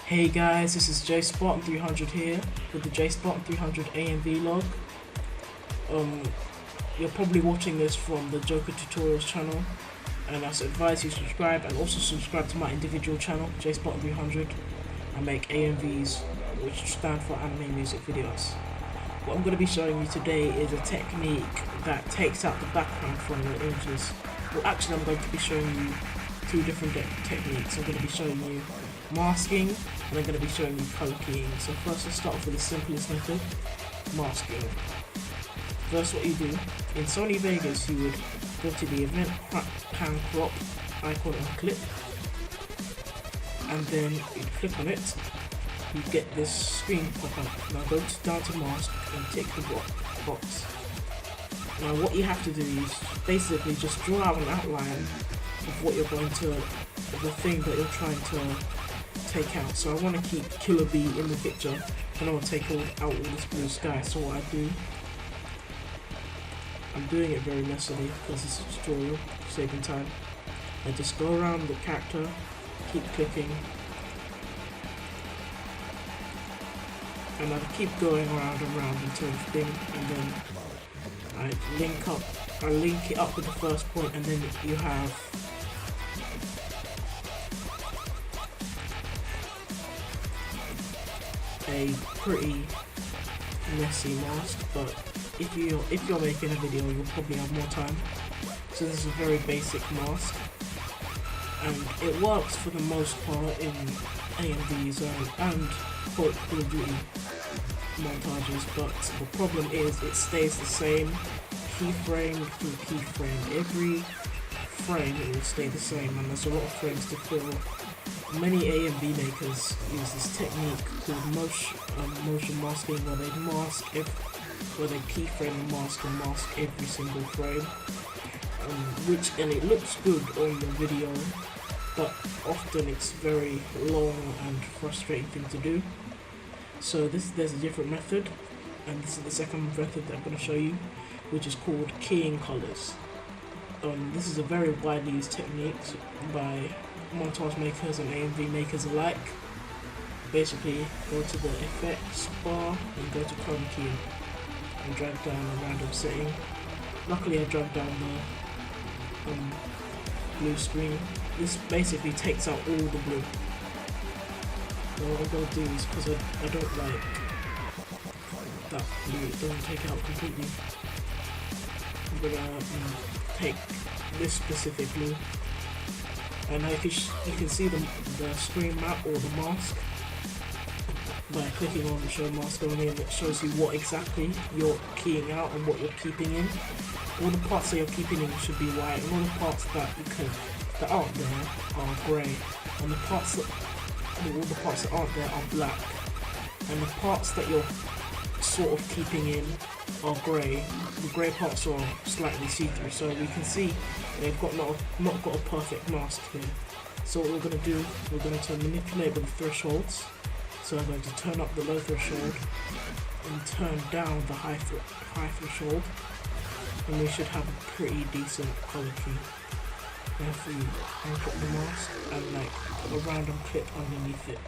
Hey guys, this is JSpartan300 here with the JSpartan300 AMVlog. You're probably watching this from the Joker Tutorials channel, and I advise you subscribe and also subscribe to my individual channel, JSpartan300. I make AMVs, which stand for anime music videos. What I'm going to be showing you today is a technique that takes out the background from your images. Well, actually I'm going to be showing you two different techniques. I'm going to be showing you masking, and I'm going to be showing you color keying. So first, let's start off with the simplest method, masking. First, what you do, in Sony Vegas, you would go to the event pan crop icon and clip, and then you click on it, you get this screen pop up. Now go down to mask and tick the box. Now what you have to do is basically just draw out an outline of what you're going to, the thing that you're trying to take out. So I want to keep Killer Bee in the picture, and I want to take out all this blue sky. So what I do, I'm doing it very messily because it's a tutorial, saving time. I just go around the character, keep clicking, and I keep going around and around until the thing, and then I link it up with the first point, and then you have a pretty messy mask. But if you're making a video, you'll probably have more time. So this is a very basic mask, and it works for the most part in AMVs and Call of Duty montages, but the problem is it stays the same keyframe through keyframe. Every frame it will stay the same, and there's a lot of frames to fill. Many AMV makers use this technique called motion masking, where they where they keyframe and mask every single frame, and it looks good on the video, but often it's very long and frustrating thing to do. So there's a different method, and this is the second method that I'm going to show you, which is called keying colors. This is a very widely used technique by montage makers and AMV makers alike. Basically, go to the effects bar and go to color keying and drag down a random setting. Luckily I dragged down the blue screen. This basically takes out all the blue. So what I'm going to do is, because I don't like that blue, it doesn't take it out completely, I'm going to take this specific blue, and now you can see the screen map or the mask by clicking on the show mask only, and it shows you what exactly you're keying out and what you're keeping in. All the parts that you're keeping in should be white, and all the parts that aren't there are grey, and all the parts that aren't there are black, and the parts that you're sort of keeping in are grey. The grey parts are slightly see-through, so we can see they've not got a perfect mask here. So what we're going to do, we're going to manipulate with the thresholds. So I'm going to turn up the low threshold and turn down the high threshold, and we should have a pretty decent color key. Now if we put the mask and like a random clip underneath it,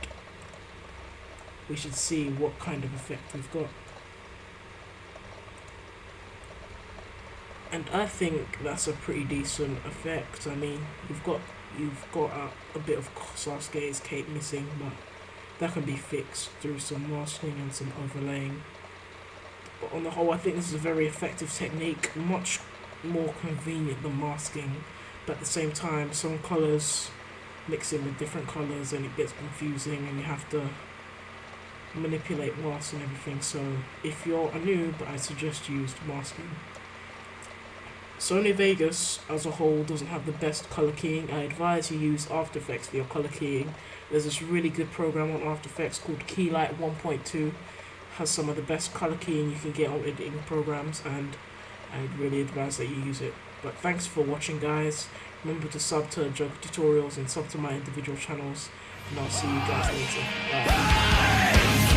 we should see what kind of effect we've got. And I think that's a pretty decent effect. I mean, you've got a bit of Sasuke's cape missing, but that can be fixed through some masking and some overlaying. But on the whole, I think this is a very effective technique, much more convenient than masking. But at the same time, some colours mix in with different colours and it gets confusing, and you have to manipulate masks and everything. So if you're a noob, I suggest you use masking. Sony Vegas as a whole doesn't have the best color keying. I advise you use After Effects for your color keying. There's this really good program on After Effects called Keylight 1.2. Has some of the best color keying you can get on editing programs, and I'd really advise that you use it. But thanks for watching, guys. Remember to sub to Joker Tutorials and sub to my individual channels, and I'll see you guys later. Bye.